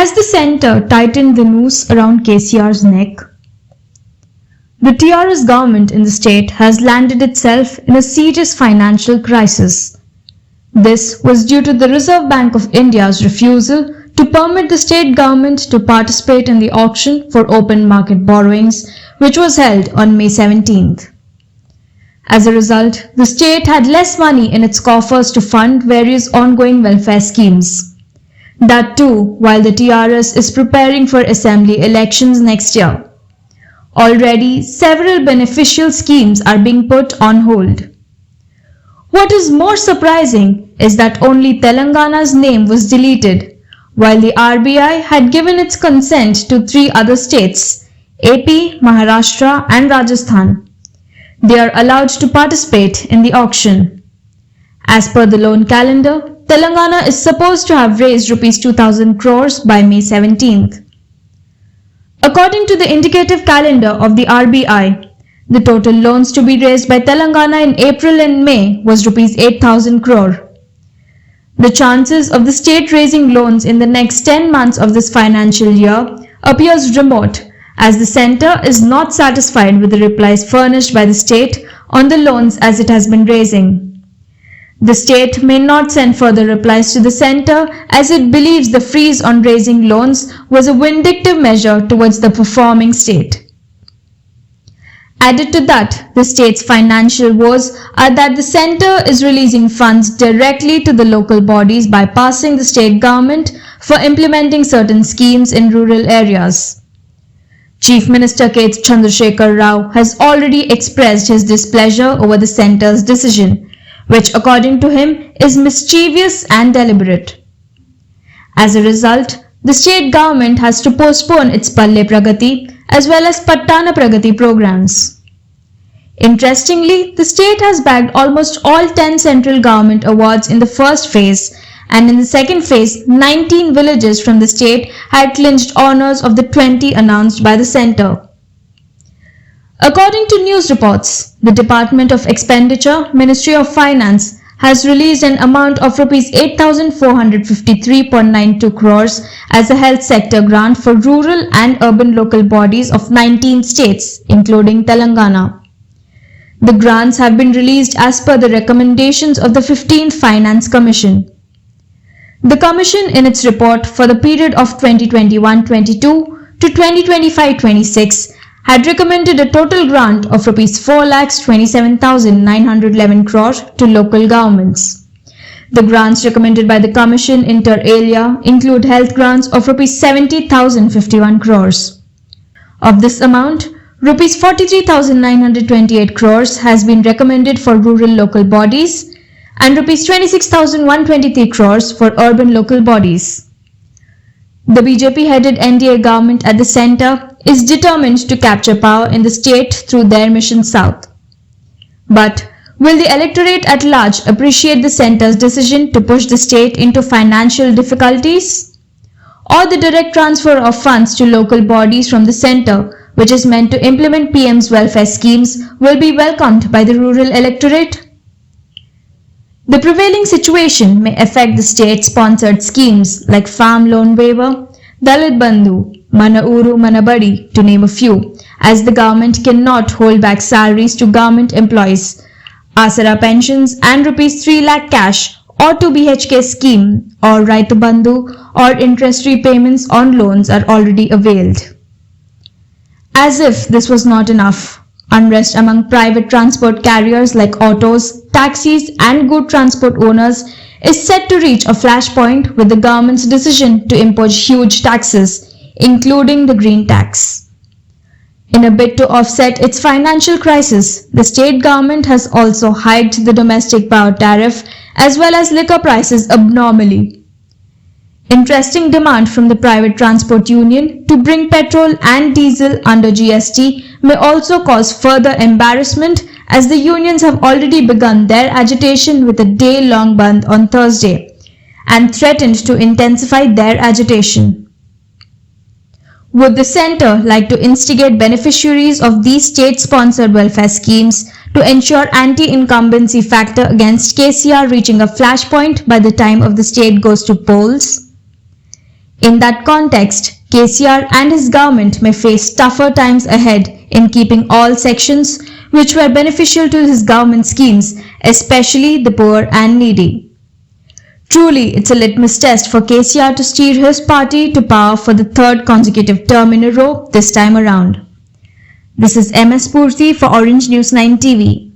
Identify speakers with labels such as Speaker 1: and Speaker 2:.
Speaker 1: As the centre tightened the noose around KCR's neck, the TRS government in the state has landed itself in a serious financial crisis. This was due to the Reserve Bank of India's refusal to permit the state government to participate in the auction for open market borrowings, which was held on May 17th. As a result, the state had less money in its coffers to fund various ongoing welfare schemes. That too, while the TRS is preparing for assembly elections next year. Already, several beneficial schemes are being put on hold. What is more surprising is that only Telangana's name was deleted, while the RBI had given its consent to 3 other states, AP, Maharashtra and Rajasthan. They are allowed to participate in the auction. As per the loan calendar, Telangana is supposed to have raised Rs 2,000 crores by May 17th. According to the indicative calendar of the RBI, the total loans to be raised by Telangana in April and May was Rs 8,000 crore. The chances of the state raising loans in the next 10 months of this financial year appears remote, as the centre is not satisfied with the replies furnished by the state on the loans as it has been raising. The state may not send further replies to the centre as it believes the freeze on raising loans was a vindictive measure towards the performing state. Added to that, the state's financial woes are that the centre is releasing funds directly to the local bodies bypassing the state government for implementing certain schemes in rural areas. Chief Minister K. Chandrasekhar Rao has already expressed his displeasure over the centre's decision, which according to him is mischievous and deliberate. As a result, the state government has to postpone its Palle Pragati as well as Pattana Pragati programs. Interestingly, the state has bagged almost all 10 central government awards in the first phase, and in the second phase, 19 villages from the state had clinched honours of the 20 announced by the centre. According to news reports, the Department of Expenditure, Ministry of Finance, has released an amount of Rs 8,453.92 crores as a health sector grant for rural and urban local bodies of 19 states, including Telangana. The grants have been released as per the recommendations of the 15th Finance Commission. The Commission, in its report for the period of 2021-22 to 2025-26, had recommended a total grant of Rs 4,27,911 crore to local governments. The grants recommended by the Commission inter alia include health grants of Rs 70,051 crores. Of this amount, Rs 43,928 crores has been recommended for rural local bodies and Rs 26,123 crores for urban local bodies. The BJP-headed NDA government at the centre is determined to capture power in the state through their mission south. But will the electorate at large appreciate the centre's decision to push the state into financial difficulties? Or the direct transfer of funds to local bodies from the centre, which is meant to implement PM's welfare schemes, will be welcomed by the rural electorate? The prevailing situation may affect the state-sponsored schemes like Farm Loan Waiver, Dalit Bandhu, Mana Uru Mana Badi, to name a few, as the government cannot hold back salaries to government employees, Asara pensions and Rs 3 lakh cash or 2 BHK scheme or Right to Bandhu or interest repayments on loans are already availed. As if this was not enough, unrest among private transport carriers like autos, taxis and good transport owners is set to reach a flashpoint with the government's decision to impose huge taxes, including the green tax. In a bid to offset its financial crisis, the state government has also hiked the domestic power tariff as well as liquor prices abnormally. Interesting demand from the private transport union to bring petrol and diesel under GST may also cause further embarrassment as the unions have already begun their agitation with a day-long bandh on Thursday and threatened to intensify their agitation. Would the centre like to instigate beneficiaries of these state-sponsored welfare schemes to ensure anti-incumbency factor against KCR reaching a flashpoint by the time of the state goes to polls? In that context, KCR and his government may face tougher times ahead in keeping all sections which were beneficial to his government schemes, especially the poor and needy. Truly, it's a litmus test for KCR to steer his party to power for the third consecutive term in a row this time around. This is MS Purthy for Orange News 9 TV.